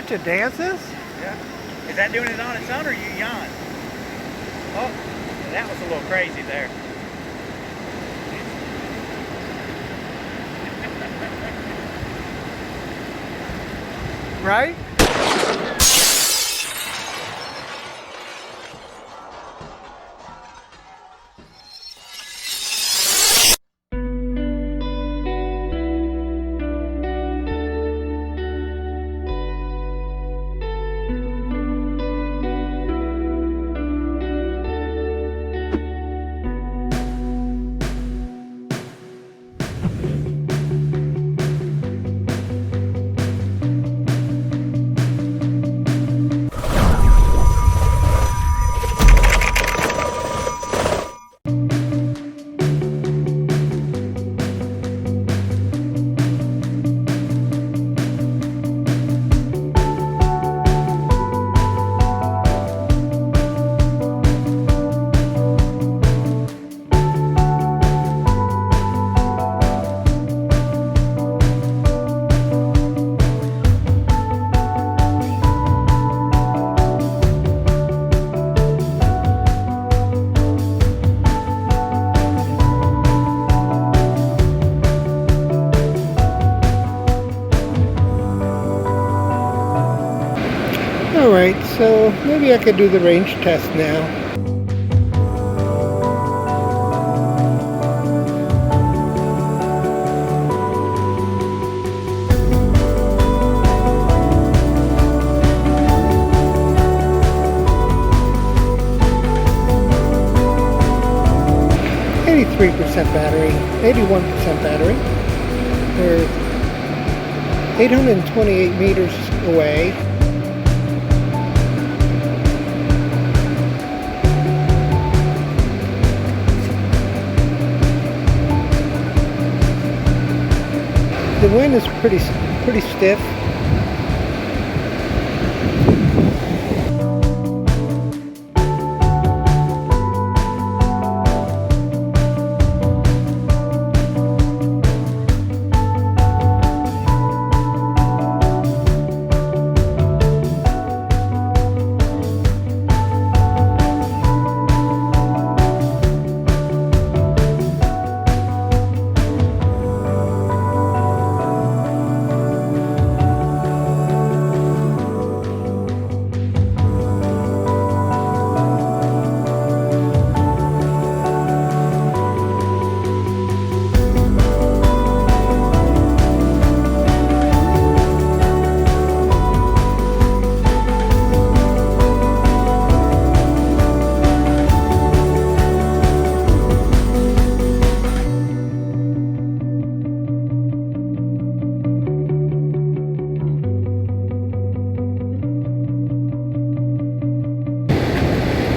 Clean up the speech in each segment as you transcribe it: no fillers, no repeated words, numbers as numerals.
bunch of dances? Yeah. Is that doing it on its own or you yawn? Oh, that was a little crazy there. Right? Alright, so maybe I could do the range test now. Battery, 81% battery. We're 828 meters away. The wind is pretty stiff.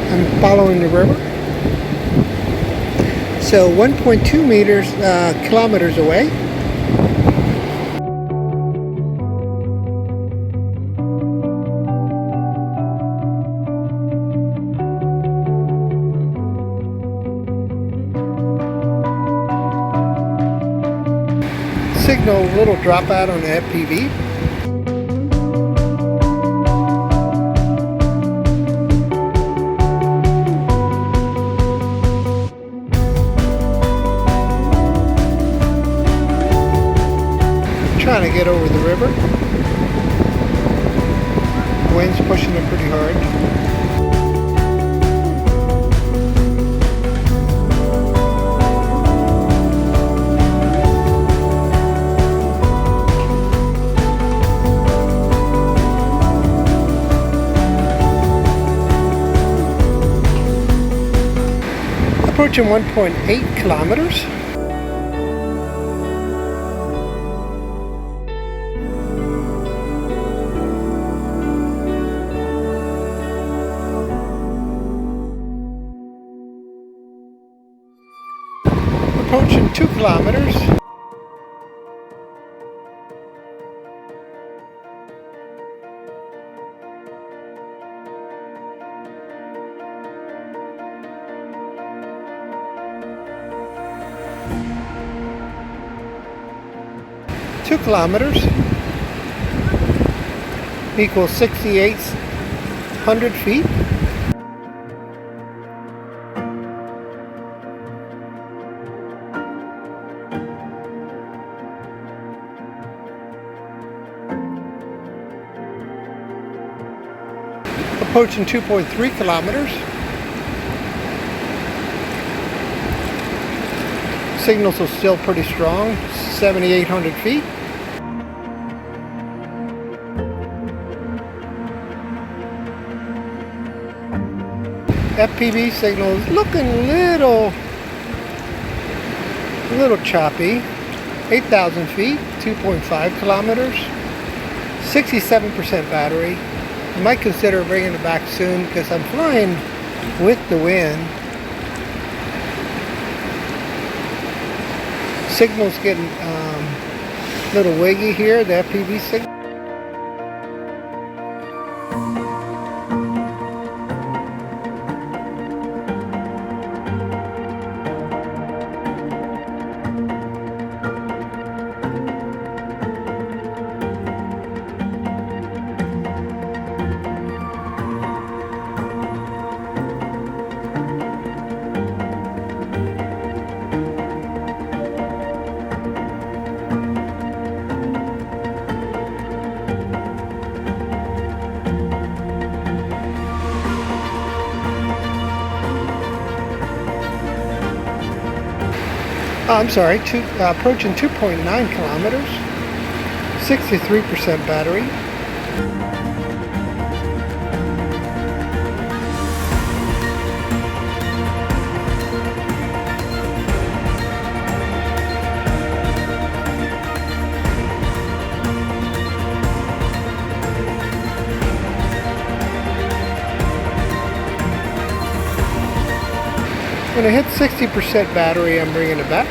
I'm following the river. So 1.2 kilometers away. Signal little dropout on the FPV. Trying to get over the river. The wind's pushing it pretty hard. Approaching 1.8 kilometers. Approaching 2 kilometers. Two kilometers. equals 6,800 feet. Approaching 2.3 kilometers. Signals are still pretty strong, 7,800 feet. FPV signal is looking a little choppy. 8,000 feet, 2.5 kilometers, 67% battery. I might consider bringing it back soon because I'm flying with the wind. Signal's getting a little wiggy here, the FPV signal. I'm sorry, approaching 2.9 kilometers, 63% battery. When I hit 60% battery, I'm bringing it back.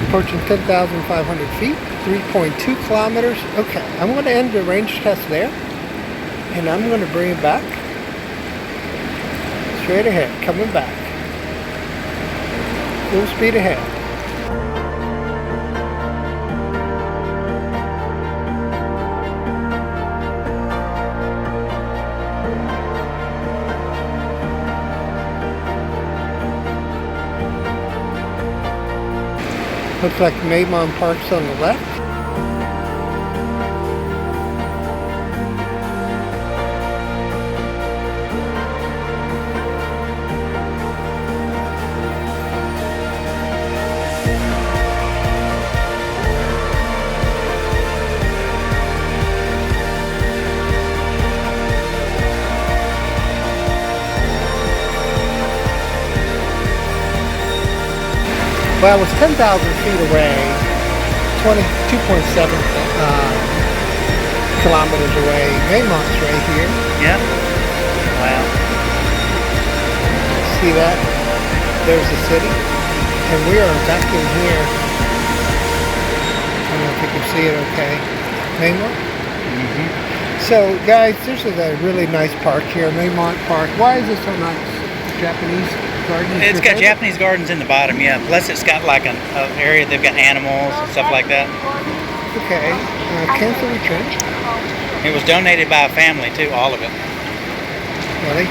Approaching 10,500 feet, 3.2 kilometers. Okay, I'm going to end the range test there, and I'm going to bring it back. Straight ahead, coming back. Full speed ahead. Looks like Maymont Park's on the left. Well, it was 10,000 feet away, 22.7 kilometers away. Maymont's right here. Yeah. Wow. See that? There's the city. And we are back in here. I don't know if you can see it okay. Maymont? Mm-hmm. So, guys, this is a really nice park here, Maymont Park. Why is it so nice? Japanese gardens? It's got Japanese gardens in the bottom, yeah. Plus it's got like an area, they've got animals and stuff like that. Okay. Cancel return. It was donated by a family too, all of it. Really?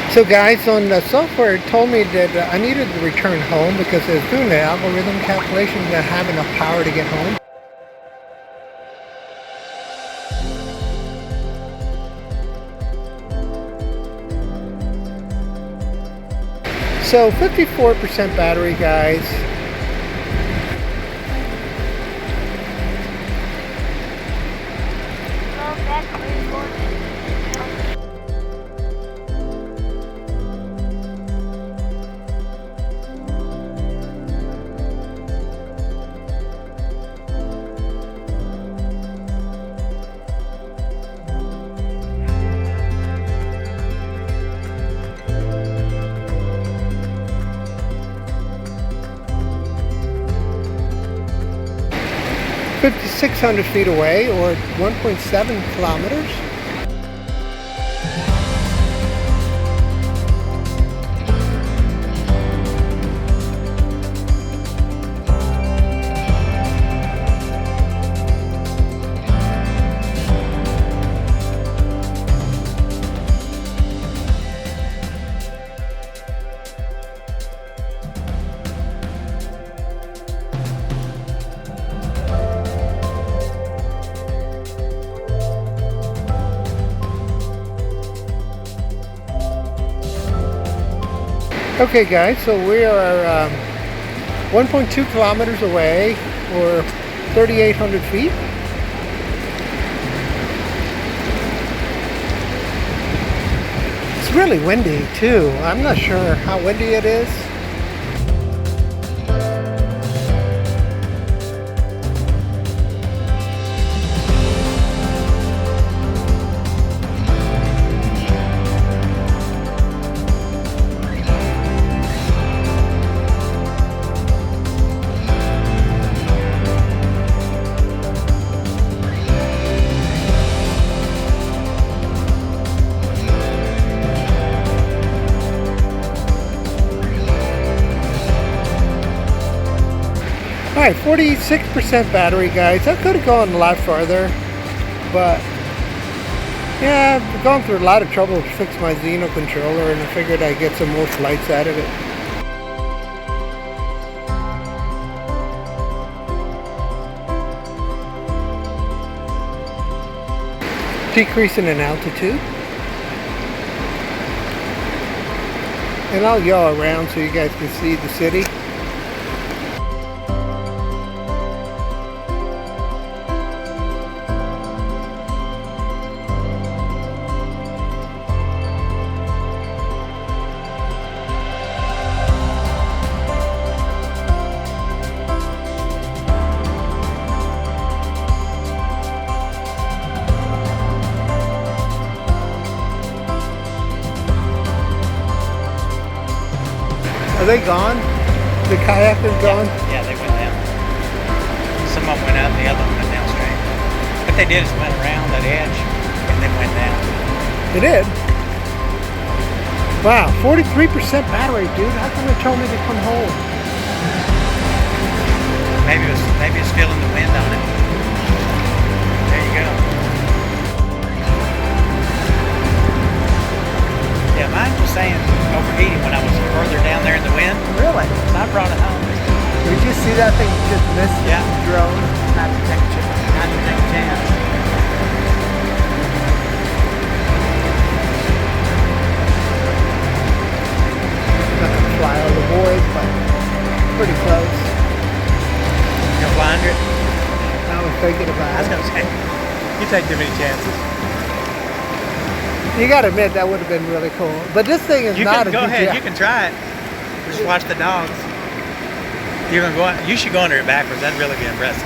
So guys, on the software, it told me that I needed to return home because it was doing the algorithm calculation to have enough power to get home. So 54% battery, guys. 5,600 feet away, or 1.7 kilometers. Okay guys, so we are 1.2 kilometers away, or 3,800 feet. It's really windy too. I'm not sure how windy it is. Alright, 46% battery, guys. I could have gone a lot farther, but yeah, I've gone through a lot of trouble to fix my Zino controller, and I figured I'd get some more flights out of it. Decreasing in altitude. And I'll yaw around so you guys can see the city. Are they gone? The kayakers gone? Yeah, they went down. Some of them went up, the other one went downstream. What they did is went around that edge and then went down. They did? Wow, 43% battery, dude. How come they told me to come home? Maybe it's feeling the wind on it. There you go. Yeah, mine was saying overheating when I was further down there in the wind. Really? So I brought it home. Did you see that thing just missed the drone? Not to take a chance. Not to fly overboard, but pretty close. You gonna fly under it? I was thinking I about was it. gonna say, you take too many chances. You gotta admit, that would have been really cool. But this thing is not a Go ahead, DJI. you can try it. Just watch the dogs. You're gonna go. You should go under it backwards. That'd really be impressive.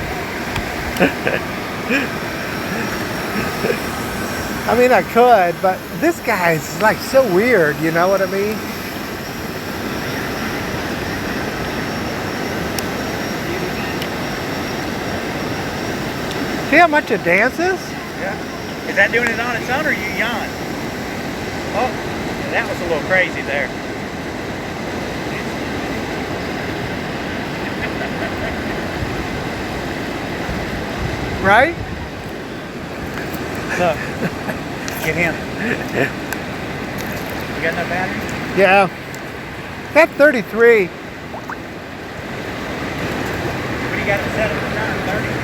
I mean, I could, but this guy's like so weird, you know what I mean? See how much it dances? Yeah. Is that doing it on its own, or you yawn? Oh, that was a little crazy there. Right? Look, get him. You got no battery? Yeah. Got 33. What do you got to set at the time? 30?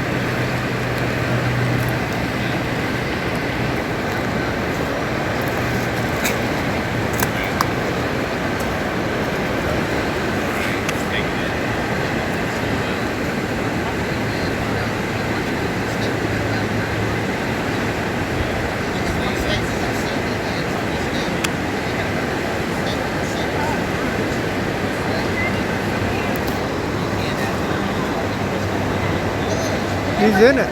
He's in it.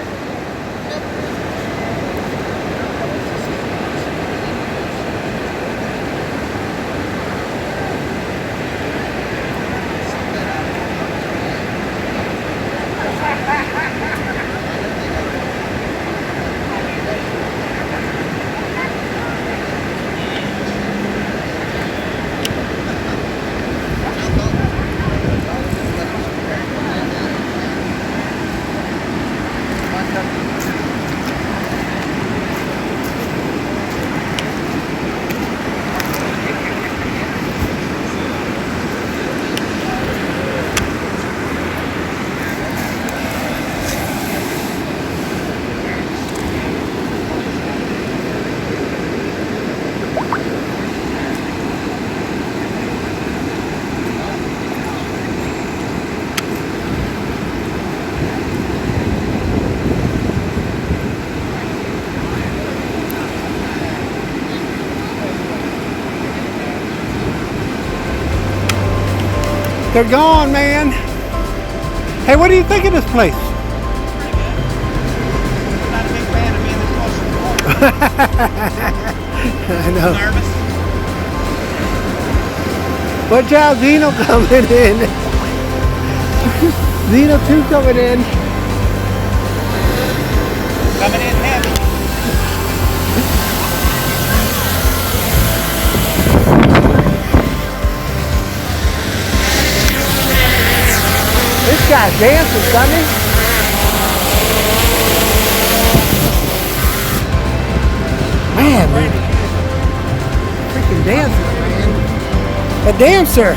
They're gone, man. Hey, what do you think of this place? Pretty good. I'm not a big fan of being this close to the water. I know. Nervous. Watch out, Zino coming in. Zino2 coming in. Coming in heavy. This guy's dancing, doesn't he? Man, freaking dancing, man. A dancer.